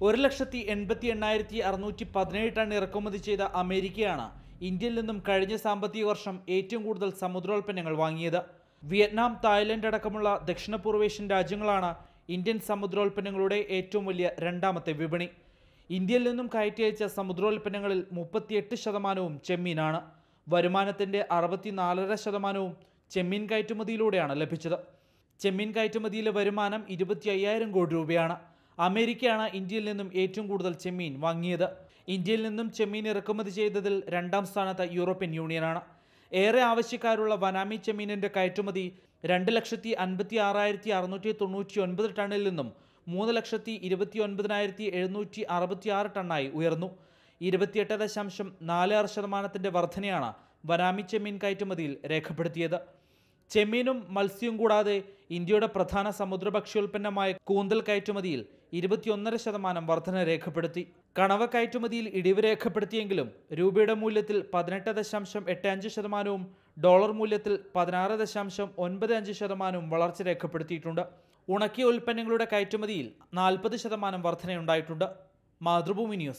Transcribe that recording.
1,88,617 ton ഇറക്കുമതി ചെയ്ത അമേരിക്കയാണ് ഇന്ത്യയിൽ നിന്നും കഴിഞ്ഞ സാമ്പത്തിക വർഷം ഏറ്റവും കൂടുതൽ സമുദ്രോൽപ്പന്നങ്ങൾ വാങ്ങിയത്. വിയറ്റ്നാം, തായ്ലൻഡ് അടക്കമുള്ള ദക്ഷിണപൂർവേഷ്യൻ രാജ്യങ്ങളാണ് ഇന്ത്യൻ സമുദ്രോൽപ്പന്നങ്ങളുടെ ഏറ്റവും വലിയ രണ്ടാമത്തെ വിപണി. ഇന്ത്യയിൽ നിന്നും കയറ്റി അയച്ച സമുദ്രോൽപ്പന്നങ്ങളിൽ 38% ചെമ്മീനാണ്. വരുമാനത്തിൻ്റെ 64% ചെമ്മീൻ കയറ്റുമതിയിലൂടെയാണ് ലഭിച്ചത്. ചെമ്മീൻ കയറ്റുമതിയിലെ വരുമാനം 25,000 കോടി രൂപയാണ്. അമേരിക്കയാണ് ഇന്ത്യയിൽ നിന്നും ഏറ്റവും കൂടുതൽ ചെമ്മീൻ വാങ്ങിയത്. ഇന്ത്യയിൽ നിന്നും ചെമ്മീൻ ഇറക്കുമതി ചെയ്തതിൽ രണ്ടാം സ്ഥാനത്ത് യൂറോപ്യൻ യൂണിയനാണ്. ഏറെ ആവശ്യക്കാരുള്ള വനാമി ചെമ്മീനിൻ്റെ കയറ്റുമതി 2,56,699 ടണ്ണിൽ നിന്നും 3,29,766 ടണ്ണായി ഉയർന്നു. 28.46% വർധനയാണ് വനാമി ചെമ്മീൻ കയറ്റുമതിയിൽ രേഖപ്പെടുത്തിയത്. ചെമ്മീനും മത്സ്യവും കൂടാതെ ഇന്ത്യയുടെ പ്രധാന സമുദ്രഭക്ഷ്യോൽപ്പന്നമായ കൂന്തൽ കയറ്റുമതിയിൽ 21.5% വർധന രേഖപ്പെടുത്തി. കണവ കയറ്റുമതിയിൽ ഇടിവ് രേഖപ്പെടുത്തിയെങ്കിലും രൂപയുടെ മൂല്യത്തിൽ 18.85%, ഡോളർ മൂല്യത്തിൽ 16.95% വളർച്ച രേഖപ്പെടുത്തിയിട്ടുണ്ട്. ഉണക്കിയ ഉൽപ്പന്നങ്ങളുടെ കയറ്റുമതിയിൽ 40% വർധനയുണ്ടായിട്ടുണ്ട്. മാതൃഭൂമി ന്യൂസ്.